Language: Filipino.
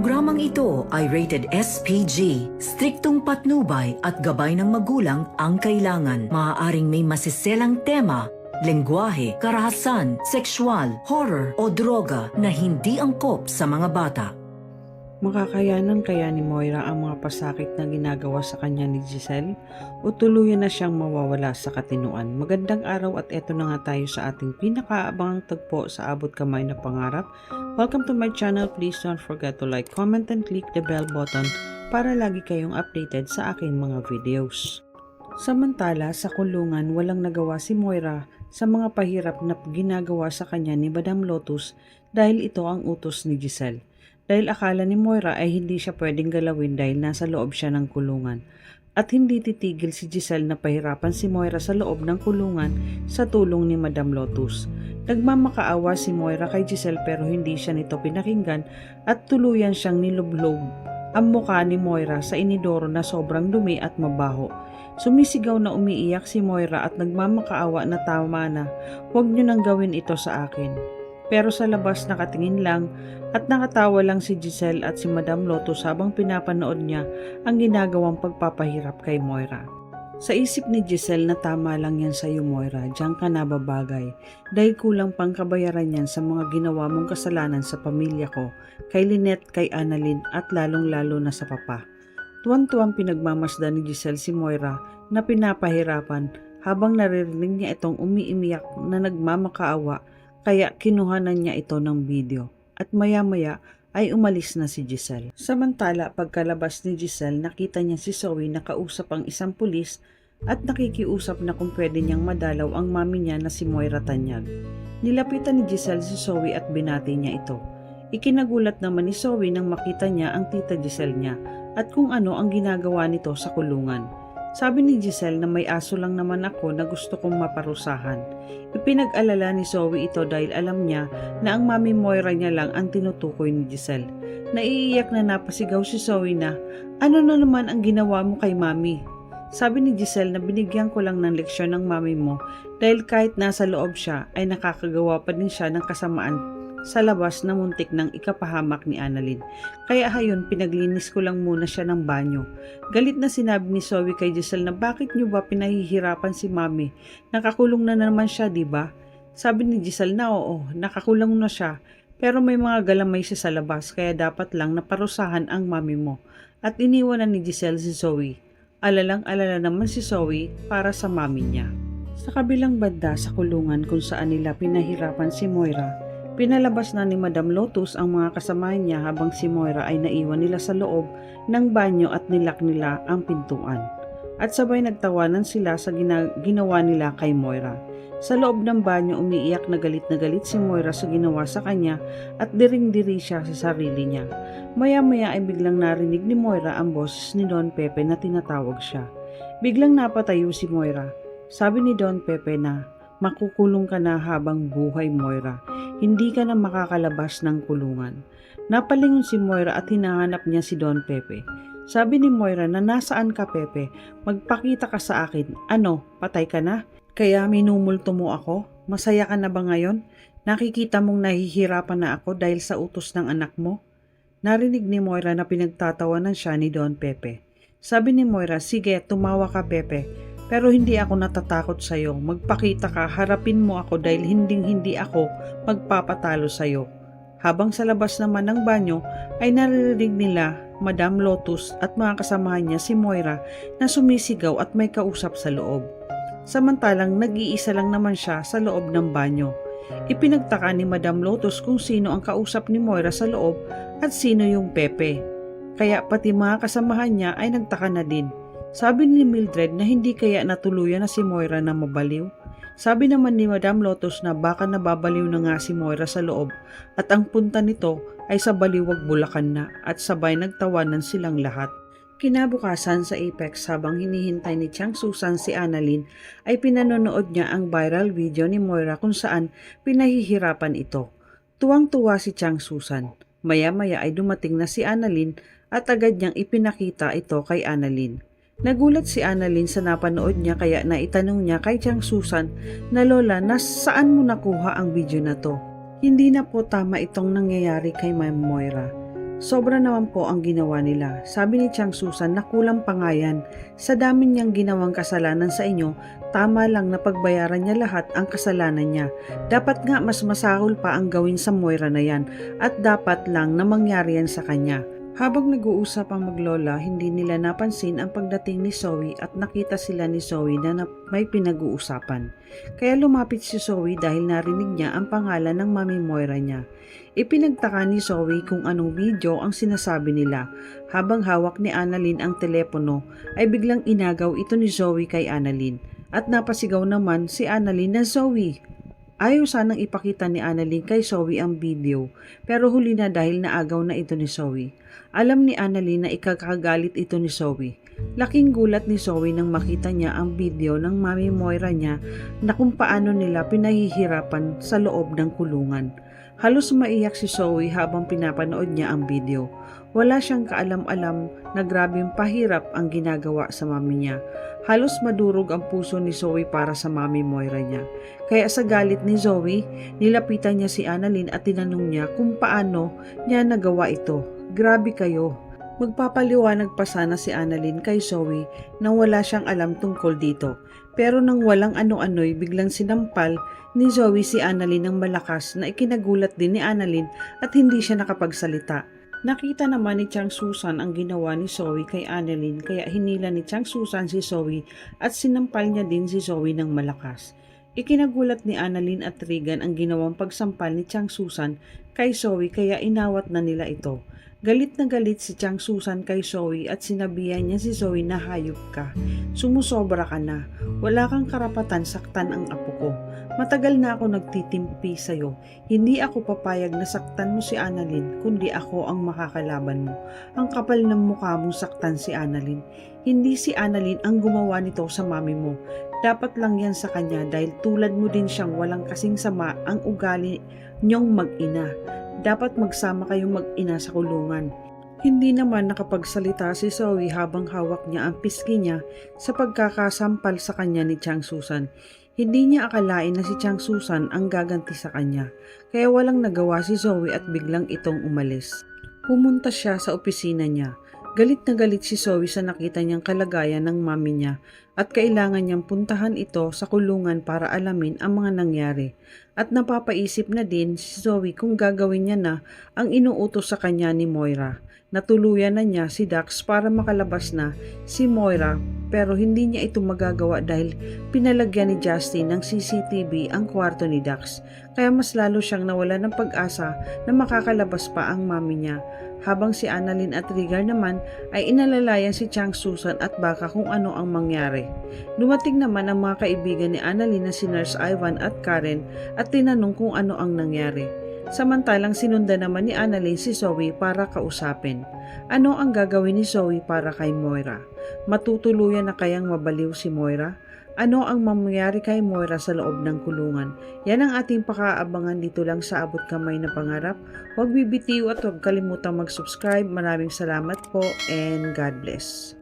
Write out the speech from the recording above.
programang ito ay rated SPG. Striktong patnubay at gabay ng magulang ang kailangan. Maaaring may masiselang tema, lengguwahe, karahasan, sexual, horror o droga na hindi angkop sa mga bata. Makakayanan kaya ni Moira ang mga pasakit na ginagawa sa kanya ni Giselle o tuluyan na siyang mawawala sa katinuan? Magandang araw at eto na nga tayo sa ating pinakaabangang tagpo sa Abot Kamay na Pangarap. Welcome to my channel. Please don't forget to like, comment and click the bell button para lagi kayong updated sa aking mga videos. Samantala sa kulungan, walang nagawa si Moira sa mga pahirap na ginagawa sa kanya ni Madam Lotus dahil ito ang utos ni Giselle. Dahil akala ni Moira ay hindi siya pwedeng galawin dahil nasa loob siya ng kulungan. At hindi titigil si Giselle na pahirapan si Moira sa loob ng kulungan sa tulong ni Madam Lotus. Nagmamakaawa si Moira kay Giselle pero hindi siya nito pinakinggan at tuluyan siyang nilublob ang mukha ni Moira sa inidoro na sobrang dumi at mabaho. Sumisigaw na umiiyak si Moira at nagmamakaawa na tama na, huwag niyo nang gawin ito sa akin. Pero sa labas nakatingin lang at nakatawa lang si Giselle at si Madam Lotus habang pinapanood niya ang ginagawang pagpapahirap kay Moira. Sa isip ni Giselle na tama lang yan sa iyo Moira, diyan ka nababagay dahil kulang pang kabayaran yan sa mga ginawa mong kasalanan sa pamilya ko, kay Lynette, kay Annalyn at lalong-lalo na sa papa. Tuwan-tuwang pinagmamasdan ni Giselle si Moira na pinapahirapan habang naririnig niya itong umiiyak na nagmamakaawa. Kaya kinuhanan niya ito ng video at maya-maya ay umalis na si Giselle. Samantala pagkalabas ni Giselle nakita niya si Zoe na kausap ang isang pulis at nakikiusap na kung pwede niyang madalaw ang mami niya na si Moira Tanyag. Nilapitan ni Giselle si Zoe at binati niya ito. Ikinagulat naman ni Zoe nang makita niya ang tita Giselle niya at kung ano ang ginagawa nito sa kulungan. Sabi ni Giselle na may aso lang naman ako na gusto kong maparusahan. Ipinag-alala ni Zoe ito dahil alam niya na ang mami Moira niya lang ang tinutukoy ni Giselle. Naiiyak na napasigaw si Zoe na, ano na naman ang ginawa mo kay mami? Sabi ni Giselle na binigyan ko lang ng leksyon ng mami mo dahil kahit nasa loob siya ay nakakagawa pa din siya ng kasamaan sa labas na muntik ng ikapahamak ni Annalyn. Kaya hayon pinaglinis ko lang muna siya ng banyo. Galit na sinabi ni Zoe kay Giselle na bakit niyo ba pinahihirapan si mami? Nakakulong na naman siya, di ba? Sabi ni Giselle na oo, nakakulong na siya. Pero may mga galamay siya sa labas kaya dapat lang naparusahan ang mami mo. At iniwan na ni Giselle si Zoe. Alalang-alala naman si Zoe para sa mami niya. Sa kabilang banda sa kulungan kung saan nila pinahirapan si Moira, pinalabas na ni Madam Lotus ang mga kasamahan niya habang si Moira ay naiwan nila sa loob ng banyo at nilak nila ang pintuan. At sabay nagtawanan sila sa ginawa nila kay Moira. Sa loob ng banyo umiiyak na galit si Moira sa ginawa sa kanya at diring-diri siya sa sarili niya. Maya-maya ay biglang narinig ni Moira ang boses ni Don Pepe na tinatawag siya. Biglang napatayo si Moira. Sabi ni Don Pepe na, makukulong ka na habang buhay Moira. Hindi ka na makakalabas ng kulungan. Napalingon si Moira at hinahanap niya si Don Pepe. Sabi ni Moira na nasaan ka Pepe? Magpakita ka sa akin. Ano, patay ka na? Kaya minumulto mo ako? Masaya ka na ba ngayon? Nakikita mong nahihirapan na ako dahil sa utos ng anak mo? Narinig ni Moira na pinagtatawanan siya ni Don Pepe. Sabi ni Moira, sige tumawa ka Pepe. Pero hindi ako natatakot sa iyo. Magpakita ka, harapin mo ako dahil hindi ako magpapatalo sa iyo. Habang sa labas naman ng banyo ay naririnig nila Madam Lotus at mga kasamahan niya si Moira na sumisigaw at may kausap sa loob. Samantalang nag-iisa lang naman siya sa loob ng banyo. Ipinagtaka ni Madam Lotus kung sino ang kausap ni Moira sa loob at sino yung Pepe. Kaya pati mga kasamahan niya ay nagtaka na din. Sabi ni Mildred na hindi kaya natuluyan na si Moira na mabaliw. Sabi naman ni Madam Lotus na baka nababaliw na nga si Moira sa loob at ang punta nito ay sa Baliwag, Bulacan na at sabay nagtawanan silang lahat. Kinabukasan sa Apex habang hinihintay ni Chang Susan si Annalyn ay pinanonood niya ang viral video ni Moira kung saan pinahihirapan ito. Tuwang-tuwa si Chang Susan. Maya-maya ay dumating na si Annalyn at agad niyang ipinakita ito kay Annalyn. Nagulat si Annalyn sa napanood niya kaya naitanong niya kay Chang Susan na lola na saan mo nakuha ang video na to? Hindi na po tama itong nangyayari kay Ma'am Moira. Sobra naman po ang ginawa nila. Sabi ni Chang Susan na kulang pa nga yan. Sa dami niyang ginawang kasalanan sa inyo, tama lang na pagbayaran niya lahat ang kasalanan niya. Dapat nga mas masahol pa ang gawin sa Moira na yan at dapat lang na mangyari yan sa kanya. Habang nag-uusap ang maglola, hindi nila napansin ang pagdating ni Zoe at nakita sila ni Zoe na may pinag-uusapan. Kaya lumapit si Zoe dahil narinig niya ang pangalan ng Mami Moira niya. Ipinagtaka ni Zoe kung anong video ang sinasabi nila. Habang hawak ni Annalyn ang telepono, ay biglang inagaw ito ni Zoe kay Annalyn. At napasigaw naman si Annalyn na Zoe. Ayaw sanang ipakita ni Annalyn kay Zoe ang video, pero huli na dahil naagaw na ito ni Zoe. Alam ni Annalyn na ikakagalit ito ni Zoe. Laking gulat ni Zoe nang makita niya ang video ng Mami Moira niya na kung paano nila pinahihirapan sa loob ng kulungan. Halos maiyak si Zoe habang pinapanood niya ang video. Wala siyang kaalam-alam na grabeng pahirap ang ginagawa sa mami niya. Halos madurog ang puso ni Zoe para sa Mami Moira niya. Kaya sa galit ni Zoe, nilapitan niya si Annalyn at tinanong niya kung paano niya nagawa ito. Grabe kayo. Magpapaliwanag pa sana si Annalyn kay Zoe nang wala siyang alam tungkol dito. Pero nang walang ano-ano'y biglang sinampal ni Zoe si Annalyn ng malakas na ikinagulat din ni Annalyn at hindi siya nakapagsalita. Nakita naman ni Chang Susan ang ginawa ni Zoe kay Annalyn kaya hinila ni Chang Susan si Zoe at sinampal niya din si Zoe ng malakas. Ikinagulat ni Annalyn at Regan ang ginawang pagsampal ni Chang Susan kay Zoe kaya inawat na nila ito. Galit na galit si Chang Susan kay Zoe at sinabihan niya si Zoe na hayop ka. Sumusobra ka na. Wala kang karapatan saktan ang apo ko. Matagal na ako nagtitimpi sa'yo. Hindi ako papayag na saktan mo si Annalyn, kundi ako ang makakalaban mo. Ang kapal ng mukha mong saktan si Annalyn. Hindi si Annalyn ang gumawa nito sa mami mo. Dapat lang yan sa kanya dahil tulad mo din siyang walang kasing sama ang ugali niyong mag-ina. Dapat magsama kayong mag-ina sa kulungan. Hindi naman nakapagsalita si Zoe habang hawak niya ang pisngi niya sa pagkakasampal sa kanya ni Chang Susan. Hindi niya akalain na si Chang Susan ang gaganti sa kanya, kaya walang nagawa si Zoe at biglang itong umalis. Pumunta siya sa opisina niya. Galit na galit si Zoe sa nakita niyang kalagayan ng mami niya at kailangan niyang puntahan ito sa kulungan para alamin ang mga nangyari. At napapaisip na din si Zoe kung gagawin niya na ang inuutos sa kanya ni Moira. Natuluyan na niya si Dax para makalabas na si Moira pero hindi niya ito magagawa dahil pinalagyan ni Justin ng CCTV ang kwarto ni Dax. Kaya mas lalo siyang nawala ng pag-asa na makakalabas pa ang mami niya. Habang si Annalyn at Regan naman ay inalalayan si Chang Susan at baka kung ano ang mangyari. Dumating naman ang mga kaibigan ni Annalyn na si Nurse Ivan at Karen at tinanong kung ano ang nangyari. Samantalang sinundan naman ni Annalyn si Zoe para kausapin. Ano ang gagawin ni Zoe para kay Moira? Matutuluyan na kayang mabaliw si Moira? Ano ang mangyayari kay Moira sa loob ng kulungan? Yan ang ating pakaabangan dito lang sa Abot Kamay na Pangarap. Huwag bibitiw at huwag kalimutang mag-subscribe. Maraming salamat po and God bless.